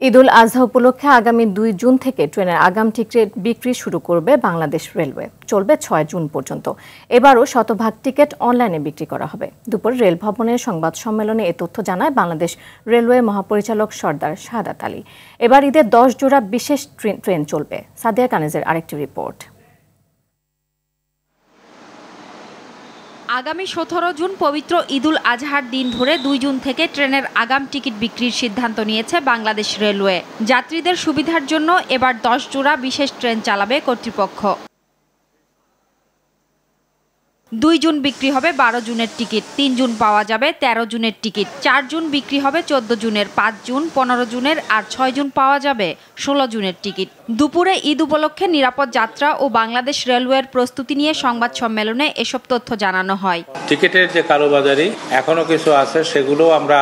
ঈদুল আজহা উপলক্ষে আগামী ২ জুন থেকে ট্রেনের আগাম টিকিট বিক্রি শুরু করবে বাংলাদেশ রেলওয়ে। চলবে ৬ জুন পর্যন্ত। এবারও শতভাগ টিকিট অনলাইনে বিক্রি করা হবে। দুপুর রেল ভবনের সংবাদ সম্মেলনে এ তথ্য জানায় বাংলাদেশ রেলওয়ে মহাপরিচালক সর্দার শাহাদাত আলী। এবার ঈদের ১০ জোড়া বিশেষ ট্রেন চলবে। সাদিয়া কানিজের আরেকটি রিপোর্ট। আগামী ১৭ জুন পবিত্র ঈদুল আজহার দিন ধরে ২ জুন থেকে ট্রেনের আগাম টিকিট বিক্রির সিদ্ধান্ত নিয়েছে বাংলাদেশ রেলওয়ে। যাত্রীদের সুবিধার জন্য এবার ১০ জোড়া বিশেষ ট্রেন চালাবে কর্তৃপক্ষ। ২ জুন বিক্রি হবে ১২ জুনের টিকিট, ৩ জুন পাওয়া যাবে ১৩ জুনের টিকিট, ৪ জুন বিক্রি হবে ১৪ জুনের, ৫ জুন ১৫ জুনের আর ৬ জুন পাওয়া যাবে ১৬ জুনের টিকিট। দুপুরে ঈদ উপলক্ষে নিরাপদ যাত্রা ও বাংলাদেশ রেলওয়ের প্রস্তুতি নিয়ে সংবাদ সম্মেলনে এসব তথ্য জানানো হয়। টিকিটের যে কালোবাজারি এখনো কিছু আছে, সেগুলো আমরা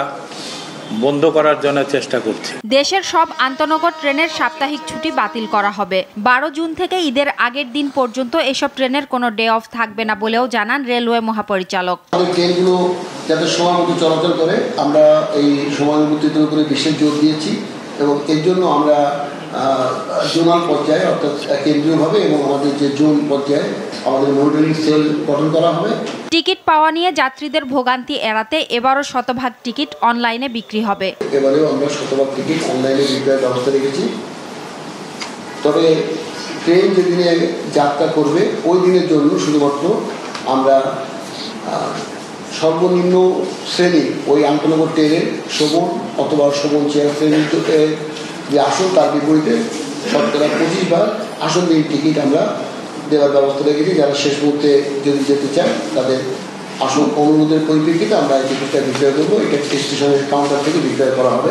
বন্ধ করার জন্য চেষ্টা করছি। দেশের সব আন্তনগর ট্রেনের সাপ্তাহিক ছুটি বাতিল করা হবে। ১২ জুন থেকে ঈদের আগের দিন পর্যন্ত এসব ট্রেনের কোনো ডে অফ থাকবে না বলেও জানান রেলওয়ে মহাপরিচালক। ট্রেনগুলো যাতে সময় মতো চলাচল করে, আমরা এই সময়ানুবর্তিতার উপরে বিশেষ জোর দিয়েছি এবং এর জন্য আমরা জোনাল পর্যায়ে অর্থাৎ কেন্দ্রীয়ভাবে এবং আমাদের যে জোন পর্যায়ে আমাদের মনিটরিং সেল গঠন করা হবে। টিকিট পাওয়া নিয়ে যাত্রীদের ভোগান্তি এড়াতে এবারও শতভাগ টিকিট অনলাইনে বিক্রি হবে। এবারেও আমরা শতভাগ টিকিট অনলাইনে বিক্রয়ের ব্যবস্থা রেখেছি। তবে ট্রেন যেদিনে যাত্রা করবে ওই দিনের জন্য শুধুমাত্র আমরা সর্বনিম্ন শ্রেণী ওই আন্তনগর ট্রেনের শোভন অথবা শোভন চেয়ার শ্রেণীর যে আসন তার বিপরীতে 25% আসনবিহীন টিকিট আমরা দেওয়ার ব্যবস্থা রেখেছি। যারা শেষ মুহূর্তে যদি যেতে চায় তাদের আসন অনুরোধের পরিপ্রেক্ষিতে আমরা এই টিকিটটা বিক্রয় করবো। এটা স্টেশনের কাউন্টার থেকে বিক্রয় করা হবে।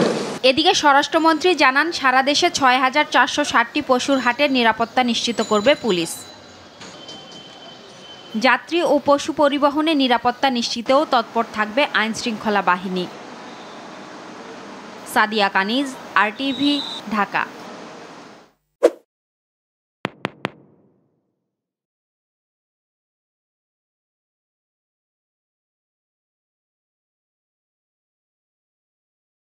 এদিকে স্বরাষ্ট্রমন্ত্রী জানান, সারা দেশে ৬,৪৬০টি পশুর হাটের নিরাপত্তা নিশ্চিত করবে পুলিশ। যাত্রী ও পশু পরিবহনে নিরাপত্তা নিশ্চিতেও তৎপর থাকবে আইনশৃঙ্খলা বাহিনী। সাদিয়া কানিজ, RTV, ঢাকা।